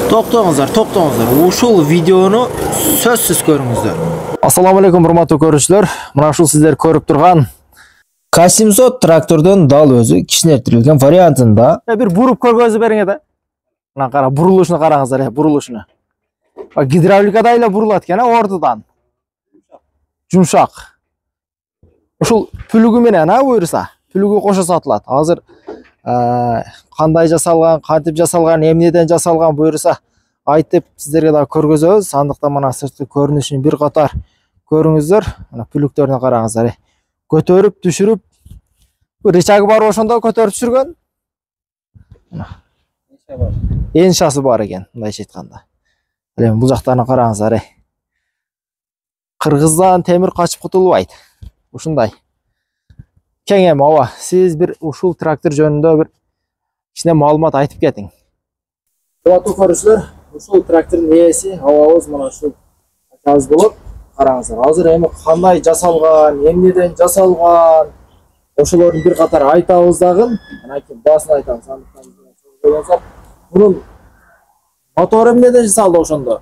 Тоқтоңуздар. Ушул видеону сөзсүз көрүңүздөр. Ассаламу алейкум, урматтуу көрүүчүлөр. Мына ушул сиздер көрүп турган К700 трактордун дал өзү кичинертирилген вариантында бир буруп көргөзүп бериңер да. Мына кара, бурулушуна караңыздар, бурулушуна. Гидравликада эле бурулат экен, ортодон. Жумшак. Ушул пүлүгү менен буйруса, пүлүгү кошо сатылат. Азыр кандай жасалган, кантип жасалган, эмнеден жасалган буйруса айтып сиздерге да көргөзөбүз. Андыктан мына сырткы көрүнүшүн бир катар көрүңүздөр. Мына пүлүктөрүнө караңыздар. Көтөрүп түшүрүп, рычагы бар ошондо көтөрүп түшүргөн. Эншасы бар экен, мындайча айтканда. Эми бул жактарына караңыздар. Кыргыздан темир качып кутулбайт. Ушундай. Кең эми ооба, сиз бир ушул трактор жөнүндө бир кичине маалымат айтып кетиң. Урматтуу көрүүчүлөр, ушул трактордун ээси абабыз мына ушул акабыз болот. Караңыздар, азыр эми кандай жасалган, эмнеден жасалган, ошолордун бир катар айтабыз дагы. Анакей баасын айтабыз. Андыктан мунун мотору эмнеден жасалды ошондо?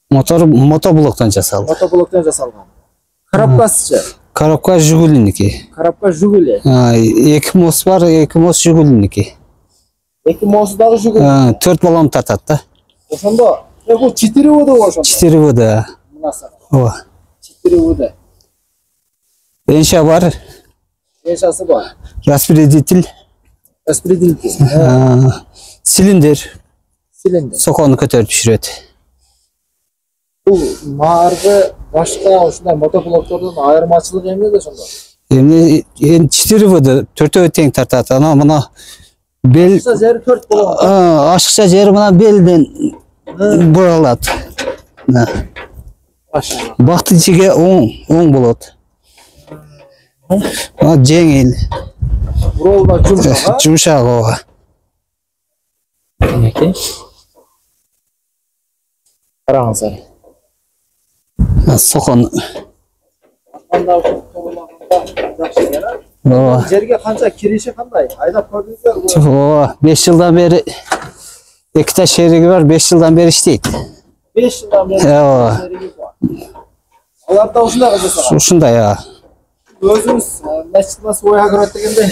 Мотор мотоблоктон жасалды. Мотоблоктон жасалган. Коробкасычы? Коробка Жигулиники. Коробка Жигули. Эки мос бар, эки мос Жигулиники. Эки мосу дагы Жигули. 4 балам тартат да. Ошондо бул 4 вд ошондо. 4 вд. Ооба. 4 вд. Энша бар. Эншасы бар. Распределитель. Цилиндр. Сокону көтөрүп түшүрөт. Бул наргы башка ушундай мотоблоктордун айырмачылыгы эмнеде ошондо? Эми 4 вд 4 тең тартат. Ана мына бел ашыкча жери 4 болот. Ашыкча жери мына белден буралат. Бактычыга оң болот. Жеңил. Буралда жумшак. Жумшак ооба. Караңыздар. Сокон. Жерге канча кириши кандай? Айдап көрдүңүздөр? Ооба, 5 жылдан бери эки таш шериги бар, 5 жылдан бери иштейт. 5 жылдан бери шериги бар. Алар да ушундай жасалган. Ушундай, Өзүңүз начтмас ой агрот дегенде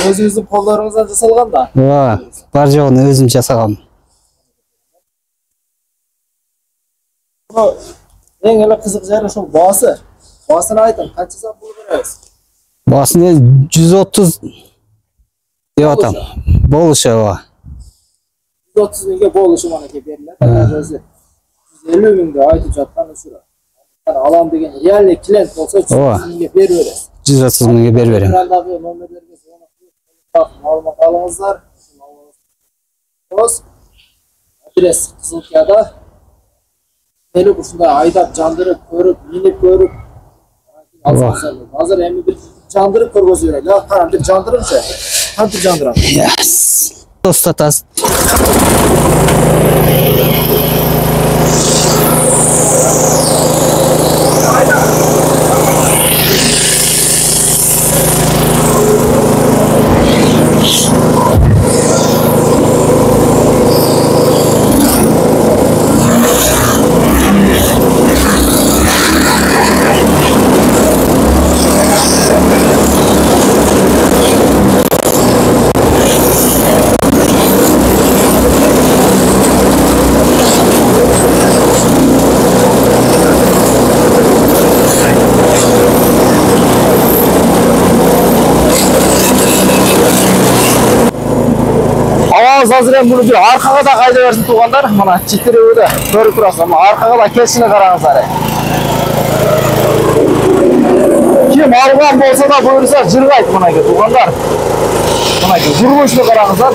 өзүңүздүн колдоруңуздан жасалган да? Ооба, бар жогун өзүм жасагам. Эң эле кызык жери ошол баасы. Баасын айтың, канчадан пул беребиз? Баасыны 130 деп атам. Болушу ооба. 130 миңге болушу манекей берилет. Өзү 150 миңге айтып жаткан ушура. Алам деген реальный клиент болсо 130 миңге берип беребиз. 130 миңге берип берем. Экрандагы номерлерге звонок маалымат алыңыздар. Адрес Кызылкияда. Келип ушундай айдап жандырып көрүп, минип көрүп. Азыр эми бир жандырып көргөзүп берели. Кара, бир жандырыңчы. Кантип жандырам? Тостатасыз. Азыр эми муну бир аркага да кайда берсин туугандар. Мына 4 вд көрүп турасыздар. Аркага да келишине караңыздар. Ким алган болсо да буйруса жыргайт мынакей туугандар. Мынакей бурулушуна караңыздар.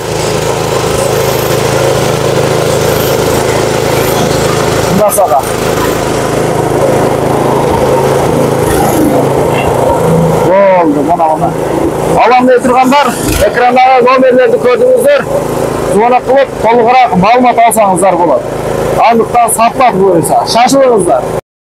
Мынасага. Болду, мына. Аламда тургандар, экрандагы номерлерди көрдүңүздөр. Звонок кылып, толугураак маалымат алсаңыздар болот. Андыктан сатпак буюрса, шашылыңыздар.